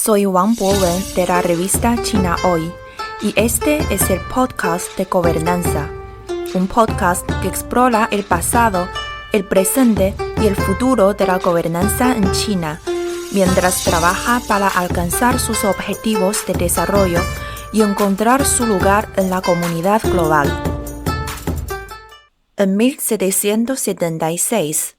Soy Wang Bowen de la revista China Hoy y este es el podcast de Gobernanza, un podcast que explora el pasado, el presente y el futuro de la gobernanza en China, mientras trabaja para alcanzar sus objetivos de desarrollo y encontrar su lugar en la comunidad global. En 1776,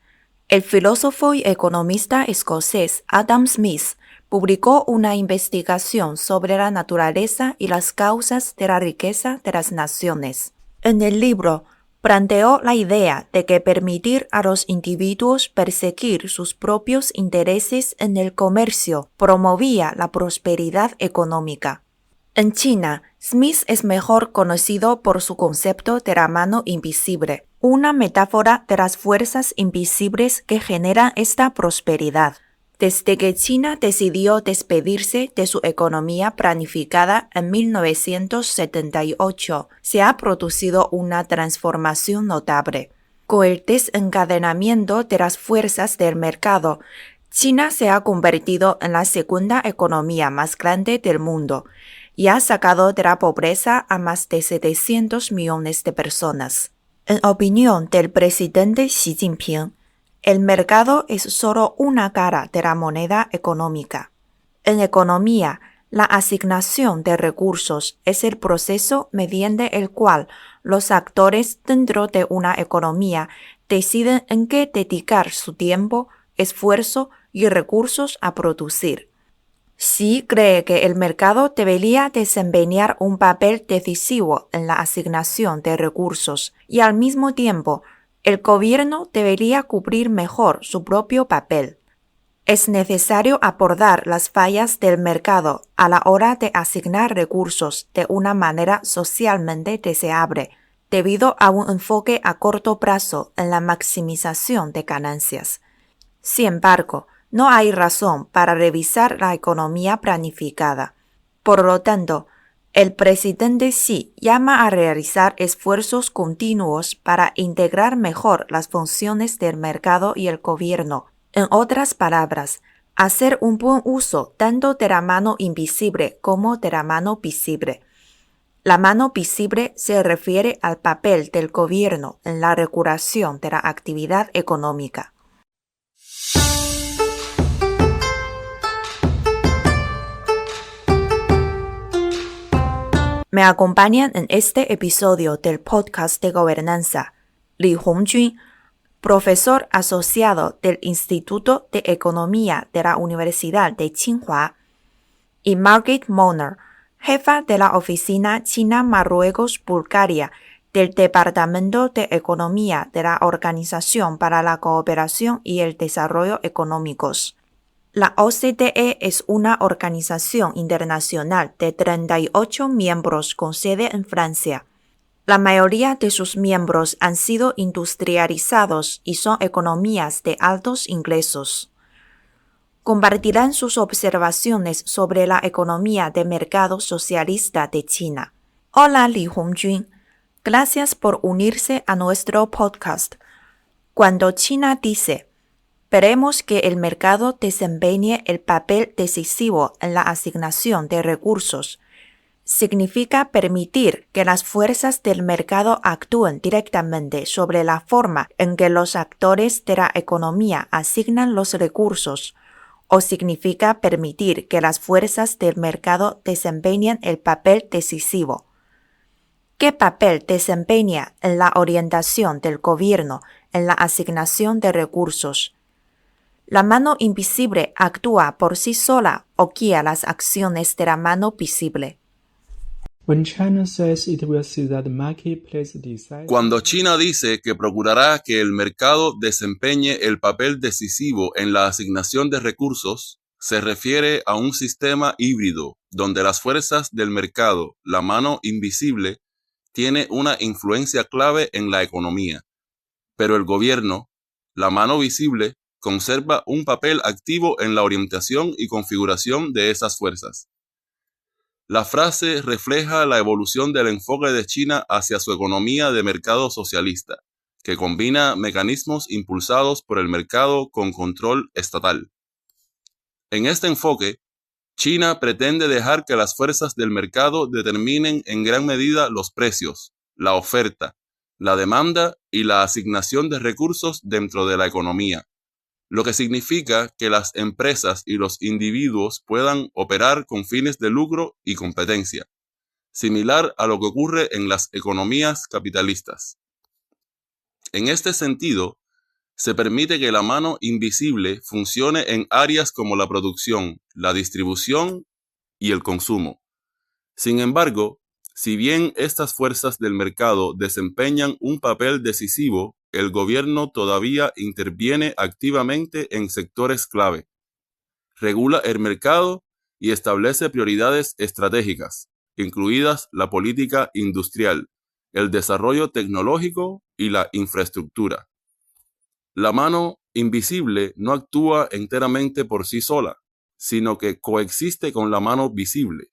el filósofo y economista escocés Adam Smith publicó una investigación sobre la naturaleza y las causas de la riqueza de las naciones. En el libro, planteó la idea de que permitir a los individuos perseguir sus propios intereses en el comercio promovía la prosperidad económica. En China, Smith es mejor conocido por su concepto de la mano invisible, una metáfora de las fuerzas invisibles que generan esta prosperidad. Desde que China decidió despedirse de su economía planificada en 1978, se ha producido una transformación notable. Con el desencadenamiento de las fuerzas del mercado, China se ha convertido en la segunda economía más grande del mundo y ha sacado de la pobreza a más de 700 millones de personas. En opinión del presidente Xi Jinping, el mercado es solo una cara de la moneda económica. En economía, la asignación de recursos es el proceso mediante el cual los actores dentro de una economía deciden en qué dedicar su tiempo, esfuerzo y recursos a producir. Xi cree que el mercado debería desempeñar un papel decisivo en la asignación de recursos y al mismo tiempo el gobierno debería cubrir mejor su propio papel. Es necesario abordar las fallas del mercado a la hora de asignar recursos de una manera socialmente deseable, debido a un enfoque a corto plazo en la maximización de ganancias. Sin embargo, no hay razón para revisar la economía planificada. Por lo tanto, el presidente Xi llama a realizar esfuerzos continuos para integrar mejor las funciones del mercado y el gobierno. En otras palabras, hacer un buen uso tanto de la mano invisible como de la mano visible. La mano visible se refiere al papel del gobierno en la regulación de la actividad económica. Me acompañan en este episodio del podcast de Gobernanza Li Hongjun, profesor asociado del Instituto de Economía de la Universidad de Tsinghua, y Margit Moner, jefa de la oficina China-Marruecos-Bulgaria del Departamento de Economía de la Organización para la Cooperación y el Desarrollo Económicos. La OCDE es una organización internacional de 38 miembros con sede en Francia. La mayoría de sus miembros han sido industrializados y son economías de altos ingresos. Compartirán sus observaciones sobre la economía de mercado socialista de China. Hola Li Hongjun, gracias por unirse a nuestro podcast. Cuando China dice "Queremos que el mercado desempeñe el papel decisivo en la asignación de recursos", significa permitir que las fuerzas del mercado actúen directamente sobre la forma en que los actores de la economía asignan los recursos, o significa permitir que las fuerzas del mercado desempeñen el papel decisivo. ¿Qué papel desempeña en la orientación del gobierno en la asignación de recursos? ¿La mano invisible actúa por sí sola o guía las acciones de la mano visible? Cuando China dice que procurará que el mercado desempeñe el papel decisivo en la asignación de recursos, se refiere a un sistema híbrido donde las fuerzas del mercado, la mano invisible, tiene una influencia clave en la economía, pero el gobierno, la mano visible, conserva un papel activo en la orientación y configuración de esas fuerzas. La frase refleja la evolución del enfoque de China hacia su economía de mercado socialista, que combina mecanismos impulsados por el mercado con control estatal. En este enfoque, China pretende dejar que las fuerzas del mercado determinen en gran medida los precios, la oferta, la demanda y la asignación de recursos dentro de la economía, lo que significa que las empresas y los individuos puedan operar con fines de lucro y competencia, similar a lo que ocurre en las economías capitalistas. En este sentido, se permite que la mano invisible funcione en áreas como la producción, la distribución y el consumo. Sin embargo, si bien estas fuerzas del mercado desempeñan un papel decisivo, el gobierno todavía interviene activamente en sectores clave, regula el mercado y establece prioridades estratégicas, incluidas la política industrial, el desarrollo tecnológico y la infraestructura. La mano invisible no actúa enteramente por sí sola, sino que coexiste con la mano visible.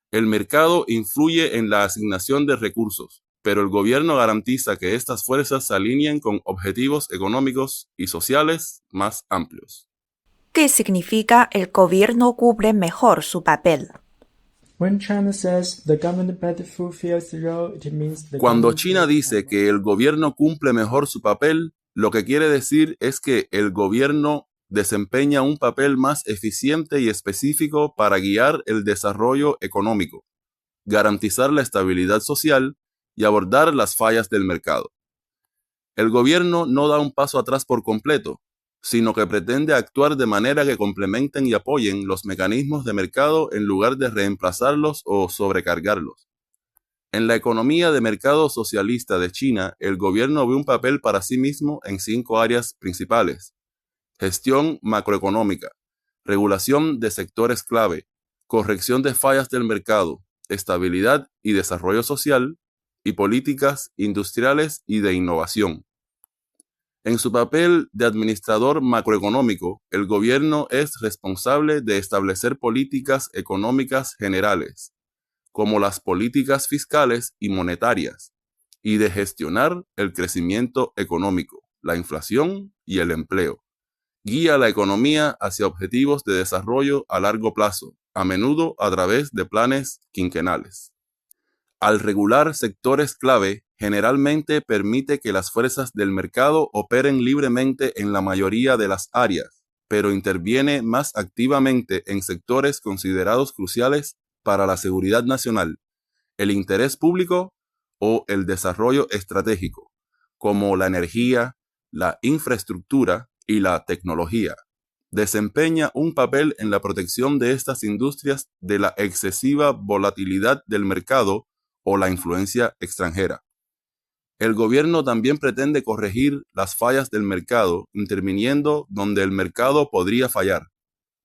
El mercado influye en la asignación de recursos, pero el gobierno garantiza que estas fuerzas se alineen con objetivos económicos y sociales más amplios. ¿Qué significa el gobierno cubre mejor su papel? Cuando China dice que el gobierno cumple mejor su papel, lo que quiere decir es que el gobierno desempeña un papel más eficiente y específico para guiar el desarrollo económico, garantizar la estabilidad social y abordar las fallas del mercado. El gobierno no da un paso atrás por completo, sino que pretende actuar de manera que complementen y apoyen los mecanismos de mercado en lugar de reemplazarlos o sobrecargarlos. En la economía de mercado socialista de China, el gobierno ve un papel para sí mismo en 5 áreas principales: gestión macroeconómica, regulación de sectores clave, corrección de fallas del mercado, estabilidad y desarrollo social, y políticas industriales y de innovación. En su papel de administrador macroeconómico, el gobierno es responsable de establecer políticas económicas generales, como las políticas fiscales y monetarias, y de gestionar el crecimiento económico, la inflación y el empleo. Guía la economía hacia objetivos de desarrollo a largo plazo, a menudo a través de planes quinquenales. Al regular sectores clave, generalmente permite que las fuerzas del mercado operen libremente en la mayoría de las áreas, pero interviene más activamente en sectores considerados cruciales para la seguridad nacional, el interés público o el desarrollo estratégico, como la energía, la infraestructura y la tecnología. Desempeña un papel en la protección de estas industrias de la excesiva volatilidad del mercado o la influencia extranjera. El gobierno también pretende corregir las fallas del mercado, interviniendo donde el mercado podría fallar,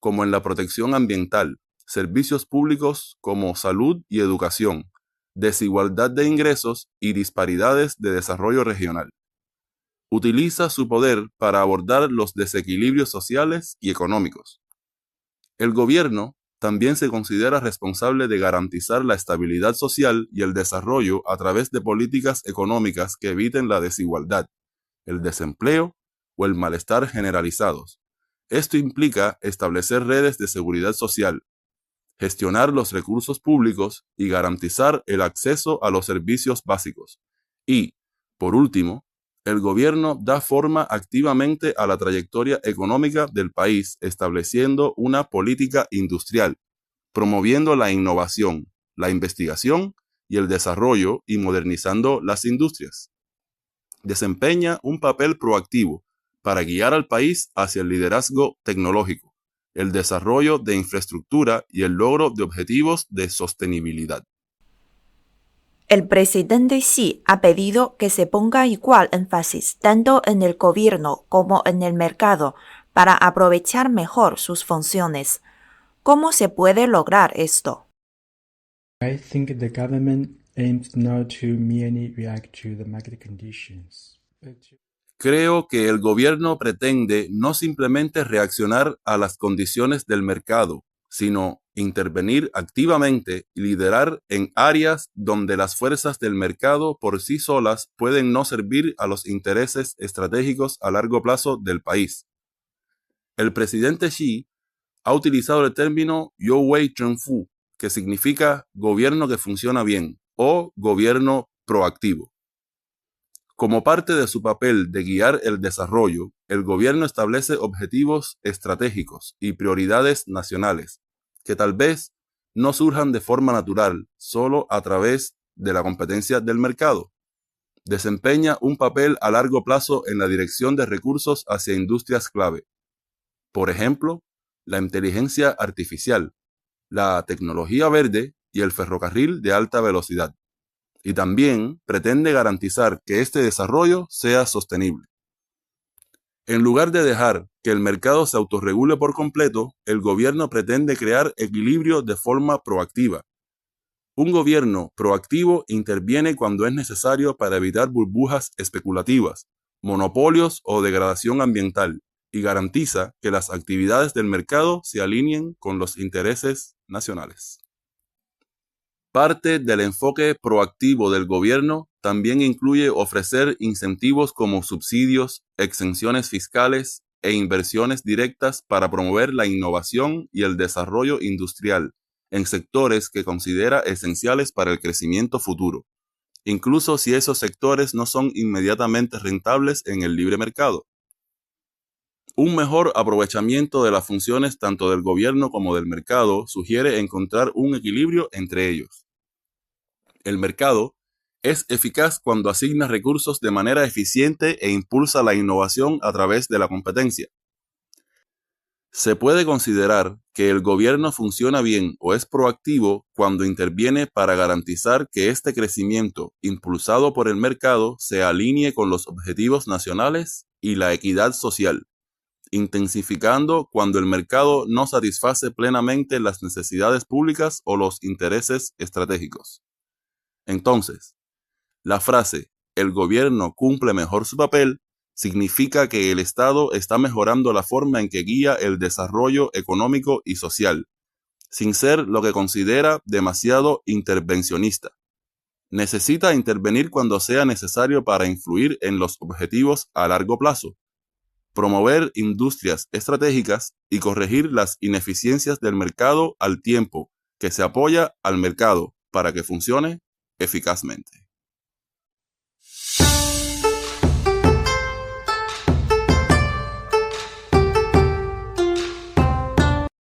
como en la protección ambiental, servicios públicos como salud y educación, desigualdad de ingresos y disparidades de desarrollo regional. Utiliza su poder para abordar los desequilibrios sociales y económicos. El gobierno también se considera responsable de garantizar la estabilidad social y el desarrollo a través de políticas económicas que eviten la desigualdad, el desempleo o el malestar generalizados. Esto implica establecer redes de seguridad social, gestionar los recursos públicos y garantizar el acceso a los servicios básicos. Y, por último, el gobierno da forma activamente a la trayectoria económica del país, estableciendo una política industrial, promoviendo la innovación, la investigación y el desarrollo y modernizando las industrias. Desempeña un papel proactivo para guiar al país hacia el liderazgo tecnológico, el desarrollo de infraestructura y el logro de objetivos de sostenibilidad. El presidente Xi ha pedido que se ponga igual énfasis tanto en el gobierno como en el mercado para aprovechar mejor sus funciones. ¿Cómo se puede lograr esto? I think the government aims not to merely react to the market conditions, but to Creo que el gobierno pretende no simplemente reaccionar a las condiciones del mercado, sino intervenir activamente y liderar en áreas donde las fuerzas del mercado por sí solas pueden no servir a los intereses estratégicos a largo plazo del país. El presidente Xi ha utilizado el término Youwei Zhengfu, que significa gobierno que funciona bien o gobierno proactivo. Como parte de su papel de guiar el desarrollo, el gobierno establece objetivos estratégicos y prioridades nacionales, que tal vez no surjan de forma natural, solo a través de la competencia del mercado. Desempeña un papel a largo plazo en la dirección de recursos hacia industrias clave. Por ejemplo, la inteligencia artificial, la tecnología verde y el ferrocarril de alta velocidad. Y también pretende garantizar que este desarrollo sea sostenible. En lugar de dejar que el mercado se autorregule por completo, el gobierno pretende crear equilibrio de forma proactiva. Un gobierno proactivo interviene cuando es necesario para evitar burbujas especulativas, monopolios o degradación ambiental, y garantiza que las actividades del mercado se alineen con los intereses nacionales. Parte del enfoque proactivo del gobierno también incluye ofrecer incentivos como subsidios, exenciones fiscales e inversiones directas para promover la innovación y el desarrollo industrial en sectores que considera esenciales para el crecimiento futuro, incluso si esos sectores no son inmediatamente rentables en el libre mercado. Un mejor aprovechamiento de las funciones tanto del gobierno como del mercado sugiere encontrar un equilibrio entre ellos. El mercado es eficaz cuando asigna recursos de manera eficiente e impulsa la innovación a través de la competencia. Se puede considerar que el gobierno funciona bien o es proactivo cuando interviene para garantizar que este crecimiento impulsado por el mercado se alinee con los objetivos nacionales y la equidad social, intensificando cuando el mercado no satisface plenamente las necesidades públicas o los intereses estratégicos. Entonces, la frase "el gobierno cumple mejor su papel" significa que el Estado está mejorando la forma en que guía el desarrollo económico y social, sin ser lo que considera demasiado intervencionista. Necesita intervenir cuando sea necesario para influir en los objetivos a largo plazo, promover industrias estratégicas y corregir las ineficiencias del mercado al tiempo que se apoya al mercado para que funcione eficazmente.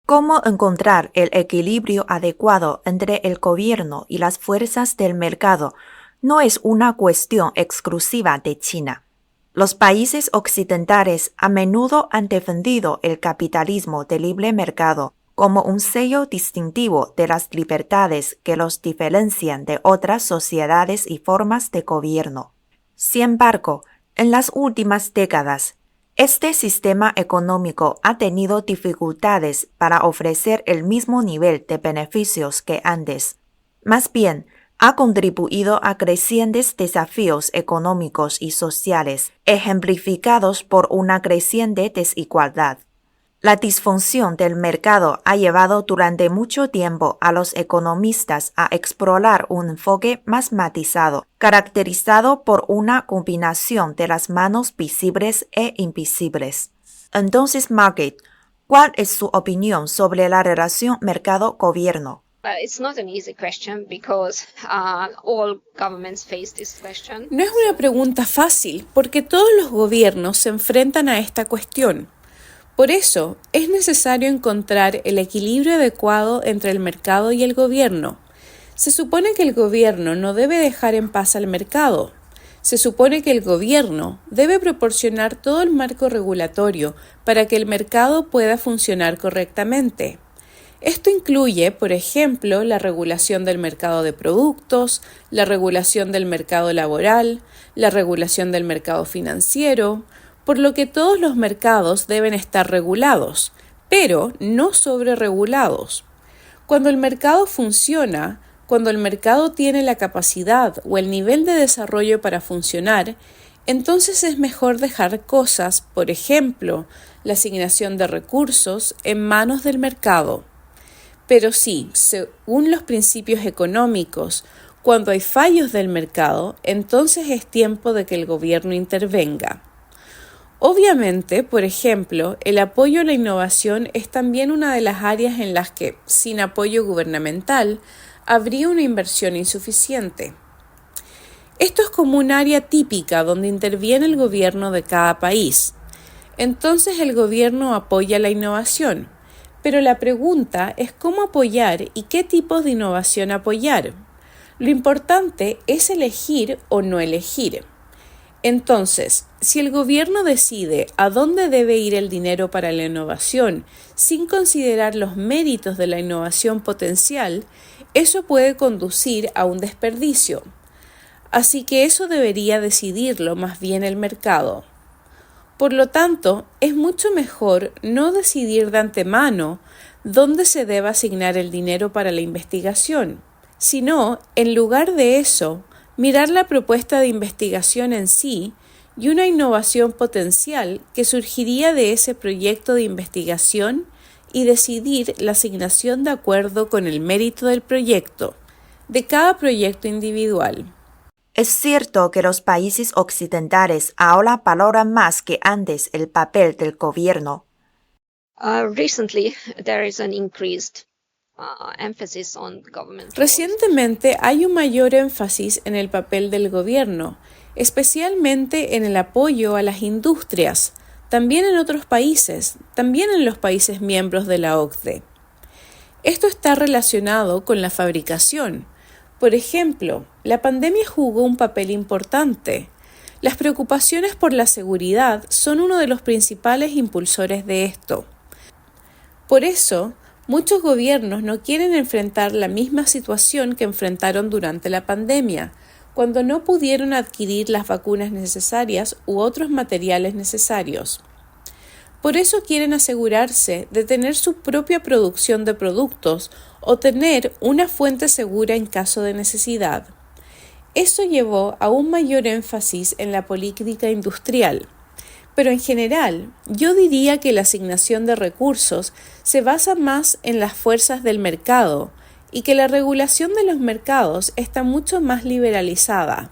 ¿Cómo encontrar el equilibrio adecuado entre el gobierno y las fuerzas del mercado no es una cuestión exclusiva de China? Los países occidentales a menudo han defendido el capitalismo de libre mercado como un sello distintivo de las libertades que los diferencian de otras sociedades y formas de gobierno. Sin embargo, en las últimas décadas, este sistema económico ha tenido dificultades para ofrecer el mismo nivel de beneficios que antes. Más bien, ha contribuido a crecientes desafíos económicos y sociales, ejemplificados por una creciente desigualdad. La disfunción del mercado ha llevado durante mucho tiempo a los economistas a explorar un enfoque más matizado, caracterizado por una combinación de las manos visibles e invisibles. Entonces, Margaret, ¿cuál es su opinión sobre la relación mercado-gobierno? It's not an easy question because all governments face this question. No es una pregunta fácil porque todos los gobiernos se enfrentan a esta cuestión. Por eso, es necesario encontrar el equilibrio adecuado entre el mercado y el gobierno. Se supone que el gobierno no debe dejar en paz al mercado. Se supone que el gobierno debe proporcionar todo el marco regulatorio para que el mercado pueda funcionar correctamente. Esto incluye, por ejemplo, la regulación del mercado de productos, la regulación del mercado laboral, la regulación del mercado financiero, por lo que todos los mercados deben estar regulados, pero no sobreregulados. Cuando el mercado funciona, cuando el mercado tiene la capacidad o el nivel de desarrollo para funcionar, entonces es mejor dejar cosas, por ejemplo, la asignación de recursos, en manos del mercado. Pero sí, según los principios económicos, cuando hay fallos del mercado, entonces es tiempo de que el gobierno intervenga. Obviamente, por ejemplo, el apoyo a la innovación es también una de las áreas en las que, sin apoyo gubernamental, habría una inversión insuficiente. Esto es como un área típica donde interviene el gobierno de cada país. Entonces el gobierno apoya la innovación, pero la pregunta es cómo apoyar y qué tipos de innovación apoyar. Lo importante es elegir o no elegir. Entonces, si el gobierno decide a dónde debe ir el dinero para la innovación sin considerar los méritos de la innovación potencial, eso puede conducir a un desperdicio. Así que eso debería decidirlo más bien el mercado. Por lo tanto, es mucho mejor no decidir de antemano dónde se debe asignar el dinero para la investigación, sino, en lugar de eso, mirar la propuesta de investigación en sí y una innovación potencial que surgiría de ese proyecto de investigación y decidir la asignación de acuerdo con el mérito del proyecto, de cada proyecto individual. Es cierto que los países occidentales ahora valoran más que antes el papel del gobierno. Recently, there is an increased emphasis on government. Recientemente hay un mayor énfasis en el papel del gobierno, especialmente en el apoyo a las industrias, también en otros países, también en los países miembros de la OCDE. Esto está relacionado con la fabricación. Por ejemplo, la pandemia jugó un papel importante. Las preocupaciones por la seguridad son uno de los principales impulsores de esto. Por eso, muchos gobiernos no quieren enfrentar la misma situación que enfrentaron durante la pandemia, cuando no pudieron adquirir las vacunas necesarias u otros materiales necesarios. Por eso quieren asegurarse de tener su propia producción de productos o tener una fuente segura en caso de necesidad. Eso llevó a un mayor énfasis en la política industrial. Pero en general, yo diría que la asignación de recursos se basa más en las fuerzas del mercado y que la regulación de los mercados está mucho más liberalizada.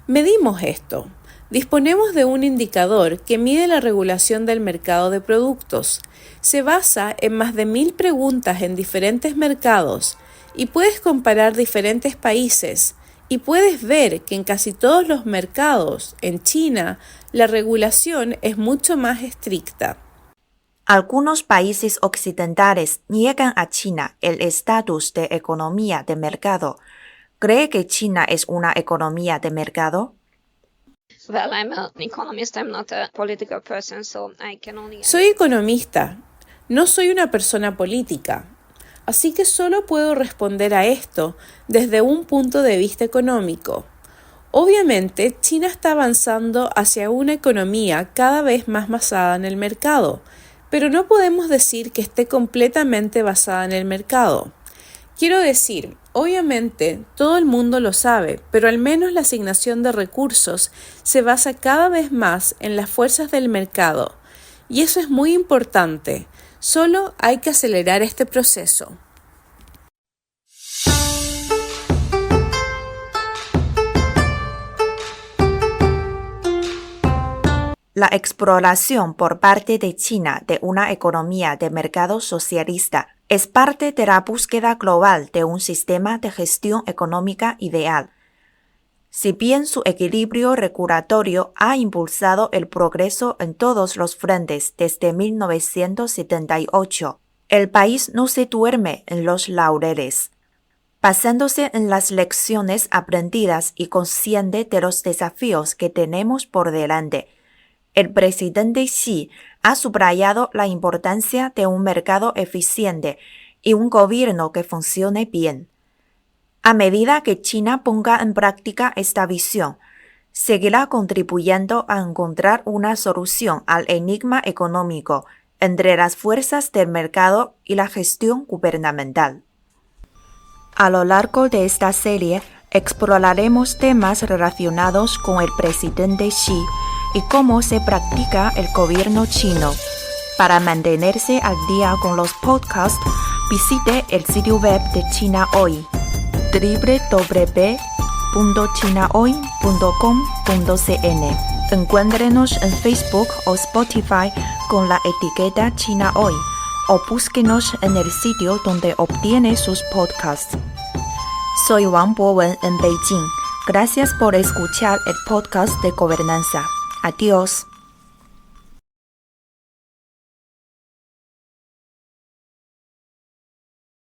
Medimos esto. Disponemos de un indicador que mide la regulación del mercado de productos. Se basa en más de 1000 preguntas en diferentes mercados y puedes comparar diferentes países y puedes ver que en casi todos los mercados, en China, la regulación es mucho más estricta. Algunos países occidentales niegan a China el estatus de economía de mercado. ¿Cree que China es una economía de mercado? Well, I'm an economist, I'm not a political person, so I can only... Soy economista, no soy una persona política, así que solo puedo responder a esto desde un punto de vista económico. Obviamente, China está avanzando hacia una economía cada vez más basada en el mercado, pero no podemos decir que esté completamente basada en el mercado. Quiero decir, obviamente todo el mundo lo sabe, pero al menos la asignación de recursos se basa cada vez más en las fuerzas del mercado, y eso es muy importante. Solo hay que acelerar este proceso. La exploración por parte de China de una economía de mercado socialista es parte de la búsqueda global de un sistema de gestión económica ideal. Si bien su equilibrio regulatorio ha impulsado el progreso en todos los frentes desde 1978, el país no se duerme en los laureles. Basándose en las lecciones aprendidas y consciente de los desafíos que tenemos por delante, el presidente Xi ha subrayado la importancia de un mercado eficiente y un gobierno que funcione bien. A medida que China ponga en práctica esta visión, seguirá contribuyendo a encontrar una solución al enigma económico entre las fuerzas del mercado y la gestión gubernamental. A lo largo de esta serie, exploraremos temas relacionados con el presidente Xi y cómo se practica el gobierno chino. Para mantenerse al día con los podcasts, visite el sitio web de China Hoy, www.chinahoy.com.cn. Encuéntrenos en Facebook o Spotify con la etiqueta China Hoy o búsquenos en el sitio donde obtiene sus podcasts. Soy Wang Bowen en Beijing. Gracias por escuchar el podcast de Gobernanza. Adiós.